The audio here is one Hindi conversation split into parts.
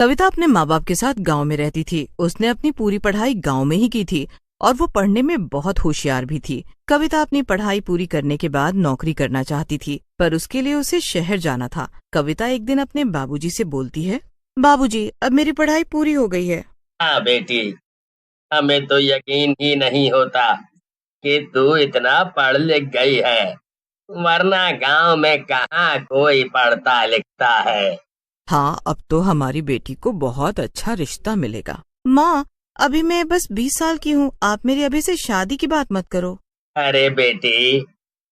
कविता अपने माँ बाप के साथ गांव में रहती थी। उसने अपनी पूरी पढ़ाई गांव में ही की थी और वो पढ़ने में बहुत होशियार भी थी। कविता अपनी पढ़ाई पूरी करने के बाद नौकरी करना चाहती थी, पर उसके लिए उसे शहर जाना था। कविता एक दिन अपने बाबूजी से बोलती है, बाबूजी, अब मेरी पढ़ाई पूरी हो गई है। हाँ बेटी, हमें तो यकीन ही नहीं होता कि तू इतना पढ़ लिख गई है, वरना गांव में कहाँ कोई पढ़ता लिखता है। हाँ, अब तो हमारी बेटी को बहुत अच्छा रिश्ता मिलेगा। माँ, अभी मैं बस 20 साल की हूँ, आप मेरी अभी से शादी की बात मत करो। अरे बेटी,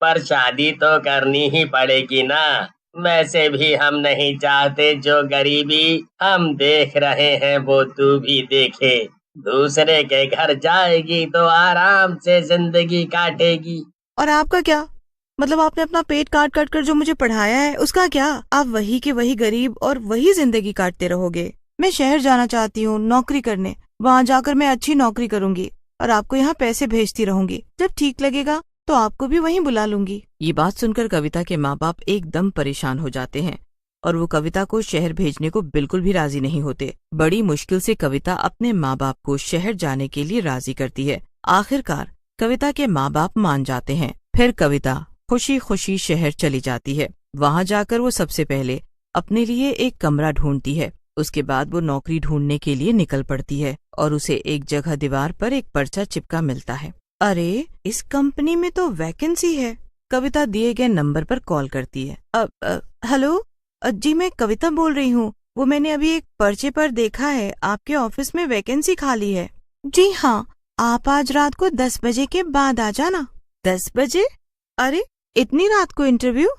पर शादी तो करनी ही पड़ेगी ना। वैसे भी हम नहीं चाहते जो गरीबी हम देख रहे हैं वो तू भी देखे। दूसरे के घर जाएगी तो आराम से जिंदगी काटेगी। और आपका क्या मतलब? आपने अपना पेट काट काट कर जो मुझे पढ़ाया है उसका क्या? आप वही के वही गरीब और वही जिंदगी काटते रहोगे। मैं शहर जाना चाहती हूँ नौकरी करने। वहाँ जाकर मैं अच्छी नौकरी करूंगी और आपको यहाँ पैसे भेजती रहूंगी। जब ठीक लगेगा तो आपको भी वहीं बुला लूंगी। ये बात सुनकर कविता के माँ बाप एकदम परेशान हो जाते हैं और वो कविता को शहर भेजने को बिल्कुल भी राजी नहीं होते। बड़ी मुश्किल से कविता अपने माँ बाप को शहर जाने के लिए राजी करती है। आखिरकार कविता के माँ बाप मान जाते हैं। फिर कविता खुशी खुशी शहर चली जाती है। वहाँ जाकर वो सबसे पहले अपने लिए एक कमरा ढूंढती है। उसके बाद वो नौकरी ढूंढने के लिए निकल पड़ती है और उसे एक जगह दीवार पर एक पर्चा चिपका मिलता है। अरे, इस कंपनी में तो वैकेंसी है। कविता दिए गए नंबर पर कॉल करती है। हेलो जी, मैं कविता बोल रही हूँ। वो मैंने अभी एक पर्चे पर देखा है, आपके ऑफिस में वैकेंसी खाली है। जी हाँ, आप आज रात को 10 बजे के बाद आ जाना। 10 बजे? अरे, इतनी रात को इंटरव्यू?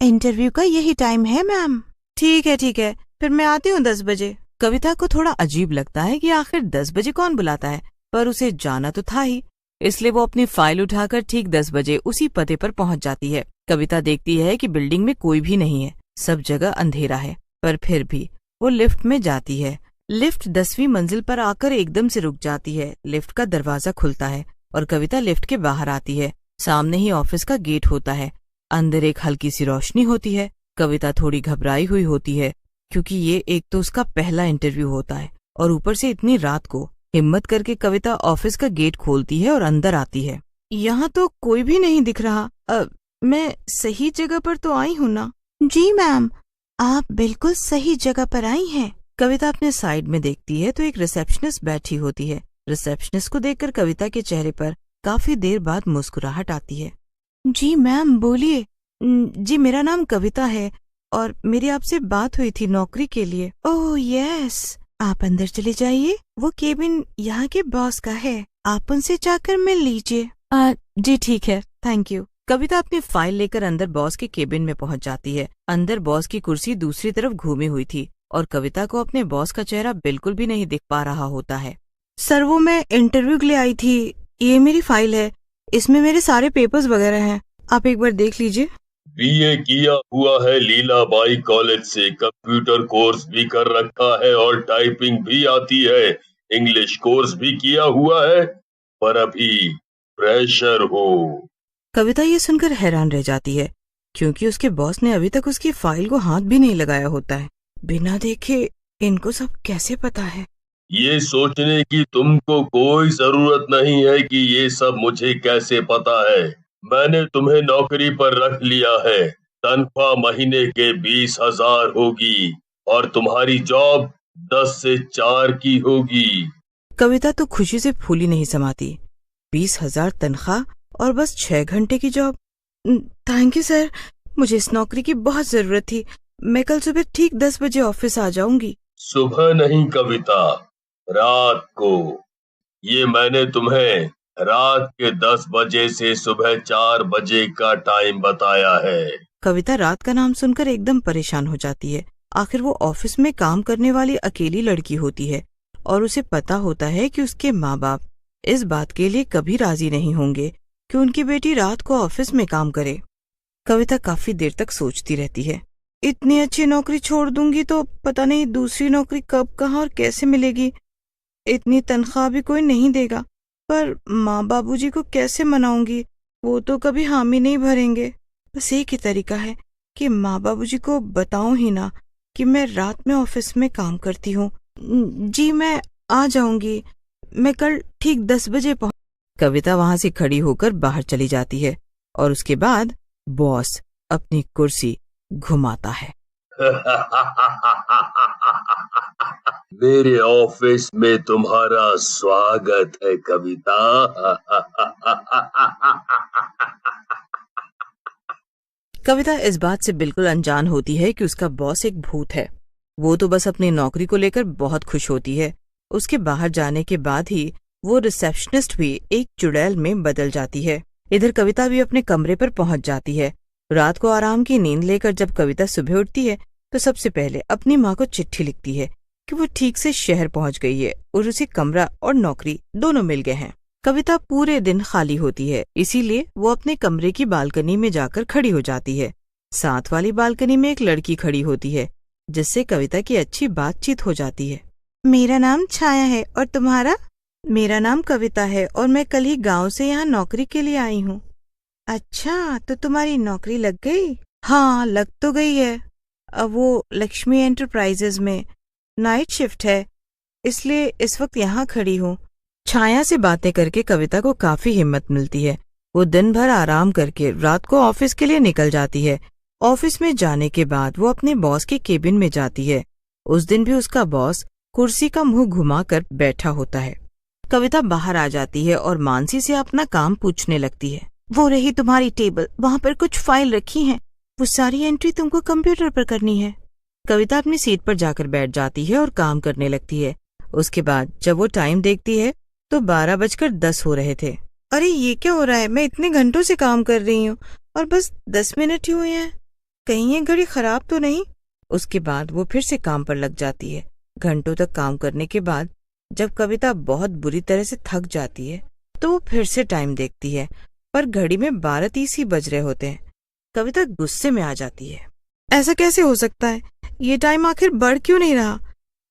इंटरव्यू का यही टाइम है मैम। ठीक है, फिर मैं आती हूँ 10 बजे। कविता को थोड़ा अजीब लगता है कि आखिर 10 बजे कौन बुलाता है, पर उसे जाना तो था ही, इसलिए वो अपनी फाइल उठाकर ठीक 10 बजे उसी पते पर पहुंच जाती है। कविता देखती है कि बिल्डिंग में कोई भी नहीं है, सब जगह अंधेरा है, पर फिर भी वो लिफ्ट में जाती है। लिफ्ट 10वीं मंजिल पर आकर एकदम से रुक जाती है। लिफ्ट का दरवाजा खुलता है और कविता लिफ्ट के बाहर आती है। सामने ही ऑफिस का गेट होता है। अंदर एक हल्की सी रोशनी होती है। कविता थोड़ी घबराई हुई होती है क्योंकि ये एक तो उसका पहला इंटरव्यू होता है और ऊपर से इतनी रात को। हिम्मत करके कविता ऑफिस का गेट खोलती है और अंदर आती है। यहाँ तो कोई भी नहीं दिख रहा। मैं सही जगह पर तो आई हूँ ना? जी मैम, आप बिल्कुल सही जगह पर आई हैं। कविता अपने साइड में देखती है तो एक रिसेप्शनिस्ट बैठी होती है। रिसेप्शनिस्ट को देखकर कविता के चेहरे पर काफी देर बाद मुस्कुराहट आती है। जी मैम, बोलिए। जी, मेरा नाम कविता है और मेरी आपसे बात हुई थी नौकरी के लिए। ओह यस, आप अंदर चले जाइए, वो केबिन यहाँ के बॉस का है, आप उनसे जाकर मिल लीजिए। जी ठीक है, थैंक यू। कविता अपनी फाइल लेकर अंदर बॉस के केबिन में पहुंच जाती है। अंदर बॉस की कुर्सी दूसरी तरफ घूमी हुई थी और कविता को अपने बॉस का चेहरा बिल्कुल भी नहीं दिख पा रहा होता है। सर, वो मैं इंटरव्यू के लिए आई थी, ये मेरी फाइल है, इसमें मेरे सारे पेपर्स वगैरह हैं, आप एक बार देख लीजिए। बीए किया हुआ है लीलाबाई कॉलेज से, कंप्यूटर कोर्स भी कर रखा है और टाइपिंग भी आती है, इंग्लिश कोर्स भी किया हुआ है, पर अभी फ्रेशर हो। कविता ये सुनकर हैरान रह जाती है क्योंकि उसके बॉस ने अभी तक उसकी फाइल को हाथ भी नहीं लगाया होता है। बिना देखे इनको सब कैसे पता है? ये सोचने की तुमको कोई जरूरत नहीं है कि ये सब मुझे कैसे पता है। मैंने तुम्हें नौकरी पर रख लिया है, तनख्वाह महीने के 20,000 होगी और तुम्हारी जॉब 10 से 4 की होगी। कविता तो खुशी से फूली नहीं समाती। 20,000 तनख्वाह और बस 6 घंटे की जॉब। थैंक यू सर, मुझे इस नौकरी की बहुत जरूरत थी। मैं कल सुबह ठीक 10 बजे ऑफिस आ जाऊंगी। सुबह नहीं कविता, रात को। ये मैंने तुम्हें रात के 10 बजे से सुबह 4 बजे का टाइम बताया है। कविता रात का नाम सुनकर एकदम परेशान हो जाती है। आखिर वो ऑफिस में काम करने वाली अकेली लड़की होती है और उसे पता होता है कि उसके माँ बाप इस बात के लिए कभी राजी नहीं होंगे कि उनकी बेटी रात को ऑफिस में काम करे। कविता काफी देर तक सोचती रहती है। इतनी अच्छी नौकरी छोड़ दूंगी तो पता नहीं दूसरी नौकरी कब, कहाँ और कैसे मिलेगी। इतनी तनख्वाह भी कोई नहीं देगा, पर माँ बाबूजी को कैसे मनाऊंगी? वो तो कभी हामी नहीं भरेंगे। बस एक ही तरीका है कि माँ बाबूजी को बताऊं ही ना, कि मैं रात में ऑफिस में काम करती हूँ। जी मैं आ जाऊंगी, मैं कल ठीक 10 बजे पहुँच। कविता वहां से खड़ी होकर बाहर चली जाती है और उसके बाद बॉस अपनी कुर्सी घुमाता है। मेरे ऑफिस में तुम्हारा स्वागत है कविता। कविता इस बात से बिल्कुल अनजान होती है कि उसका बॉस एक भूत है। वो तो बस अपनी नौकरी को लेकर बहुत खुश होती है। उसके बाहर जाने के बाद ही वो रिसेप्शनिस्ट भी एक चुड़ैल में बदल जाती है। इधर कविता भी अपने कमरे पर पहुंच जाती है। रात को आराम की नींद लेकर जब कविता सुबह उठती है तो सबसे पहले अपनी माँ को चिट्ठी लिखती है कि वो ठीक से शहर पहुंच गई है और उसे कमरा और नौकरी दोनों मिल गए हैं। कविता पूरे दिन खाली होती है, इसीलिए वो अपने कमरे की बालकनी में जाकर खड़ी हो जाती है। साथ वाली बालकनी में एक लड़की खड़ी होती है जिससे कविता की अच्छी बातचीत हो जाती है। मेरा नाम छाया है और तुम्हारा? मेरा नाम कविता है और मैं कल ही गांव से यहाँ नौकरी के लिए आई हूँ। अच्छा, तो तुम्हारी नौकरी लग गई? हाँ, लग तो गई है। अब वो लक्ष्मी एंटरप्राइजेज में नाइट शिफ्ट है, इसलिए इस वक्त यहाँ खड़ी हूँ। छाया से बातें करके कविता को काफी हिम्मत मिलती है। वो दिन भर आराम करके रात को ऑफिस के लिए निकल जाती है। ऑफिस में जाने के बाद वो अपने बॉस के केबिन में जाती है। उस दिन भी उसका बॉस कुर्सी का मुंह घुमाकर बैठा होता है। कविता बाहर आ जाती है और मानसी से अपना काम पूछने लगती है। वो रही तुम्हारी टेबल, वहाँ पर कुछ फाइल रखी हैं, वो सारी एंट्री तुमको कंप्यूटर पर करनी है। कविता अपनी सीट पर जाकर बैठ जाती है और काम करने लगती है। उसके बाद जब वो टाइम देखती है तो 12:10 हो रहे थे। अरे ये क्या हो रहा है, मैं इतने घंटों से काम कर रही हूँ और बस 10 मिनट ही हुए हैं, कहीं ये घड़ी खराब तो नहीं। उसके बाद वो फिर से काम पर लग जाती है। घंटों तक काम करने के बाद जब कविता बहुत बुरी तरह से थक जाती है तो वो फिर से टाइम देखती है, पर घड़ी में 12:30 ही बज रहे होते हैं। कविता गुस्से में आ जाती है। ऐसा कैसे हो सकता है, ये टाइम आखिर बढ़ क्यों नहीं रहा?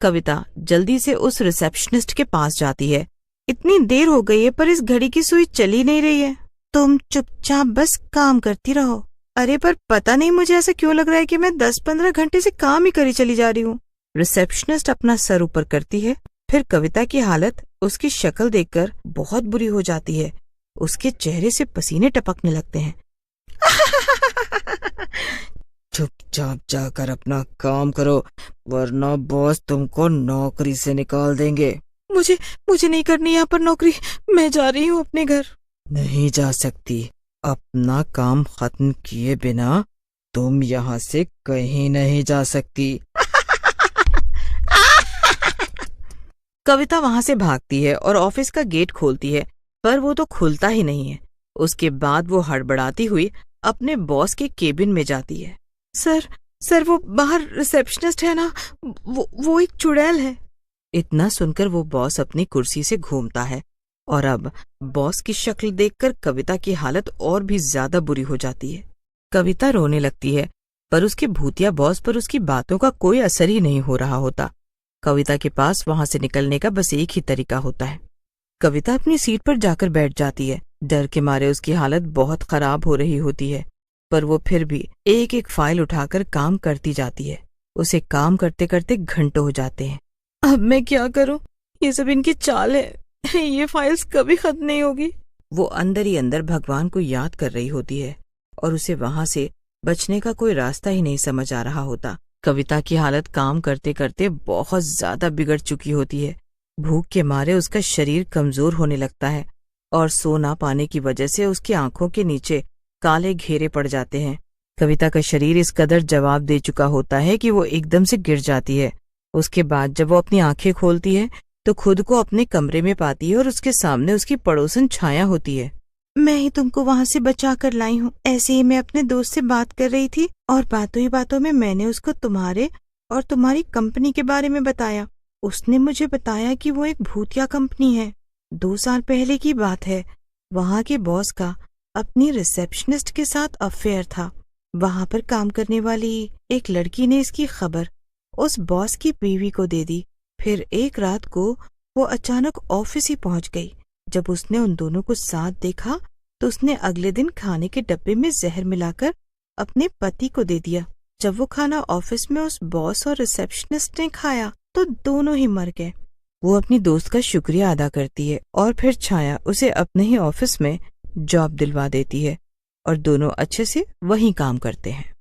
कविता जल्दी से उस रिसेप्शनिस्ट के पास जाती है। इतनी देर हो गई है पर इस घड़ी की सुई चली नहीं रही है। तुम चुपचाप बस काम करती रहो। अरे पर पता नहीं मुझे ऐसा क्यों लग रहा है कि मैं 10-15 घंटे से काम ही करी चली जा रही हूँ। रिसेप्शनिस्ट अपना सर ऊपर करती है। फिर कविता की हालत उसकी शक्ल देखकर बहुत बुरी हो जाती है। उसके चेहरे से पसीने टपकने लगते हैं। चुपचाप जाकर अपना काम करो वरना बॉस तुमको नौकरी से निकाल देंगे। मुझे नहीं करनी यहाँ पर नौकरी, मैं जा रही हूँ अपने घर। नहीं जा सकती, अपना काम खत्म किए बिना तुम यहाँ से कहीं नहीं जा सकती। कविता वहां से भागती है और ऑफिस का गेट खोलती है, पर वो तो खुलता ही नहीं है। उसके बाद वो हड़बड़ाती हुई अपने बॉस के केबिन में जाती है। सर वो बाहर रिसेप्शनिस्ट है ना, वो एक चुड़ैल है। इतना सुनकर वो बॉस अपनी कुर्सी से घूमता है और अब बॉस की शक्ल देखकर कविता की हालत और भी ज्यादा बुरी हो जाती है। कविता रोने लगती है, पर उसके भूतिया बॉस पर उसकी बातों का कोई असर ही नहीं हो रहा होता। कविता के पास वहां से निकलने का बस एक ही तरीका होता है। कविता अपनी सीट पर जाकर बैठ जाती है। डर के मारे उसकी हालत बहुत खराब हो रही होती है, पर वो फिर भी एक एक फाइल उठाकर काम करती जाती है। उसे काम करते करते घंटों हो जाते हैं। अब मैं क्या करूं? ये सब इनकी चाल है, ये फाइल्स कभी खत्म नहीं होगी। वो अंदर ही अंदर भगवान को याद कर रही होती है और उसे वहां से बचने का कोई रास्ता ही नहीं समझ आ रहा होता। कविता की हालत काम करते करते बहुत ज्यादा बिगड़ चुकी होती है। भूख के मारे उसका शरीर कमजोर होने लगता है और सो ना पाने की वजह से उसकी आंखों के नीचे काले घेरे पड़ जाते हैं। कविता का शरीर इस कदर जवाब दे चुका होता है कि वो एकदम से गिर जाती है। उसके बाद जब वो अपनी आंखें खोलती है तो खुद को अपने कमरे में पाती है और उसके सामने उसकी पड़ोसन छाया होती है। मैं ही तुमको वहाँ से बचा कर लाई हूँ। ऐसे ही मैं अपने दोस्त से बात कर रही थी और बातों ही बातों में मैंने उसको तुम्हारे और तुम्हारी कंपनी के बारे में बताया। उसने मुझे बताया कि वो एक भूतिया कंपनी है। 2 साल पहले की बात है। वहाँ के बॉस का अपनी रिसेप्शनिस्ट के साथ अफेयर था। वहाँ पर काम करने वाली एक लड़की ने इसकी खबर उस बॉस की बीवी को दे दी। फिर एक रात को वो अचानक ऑफिस ही पहुंच गई। जब उसने उन दोनों को साथ देखा तो उसने अगले दिन खाने के डब्बे में जहर मिलाकर अपने पति को दे दिया। जब वो खाना ऑफिस में उस बॉस और रिसेप्शनिस्ट ने खाया तो दोनों ही मर गए। वो अपनी दोस्त का शुक्रिया अदा करती है और फिर छाया उसे अपने ही ऑफिस में जॉब दिलवा देती है और दोनों अच्छे से वहीं काम करते हैं।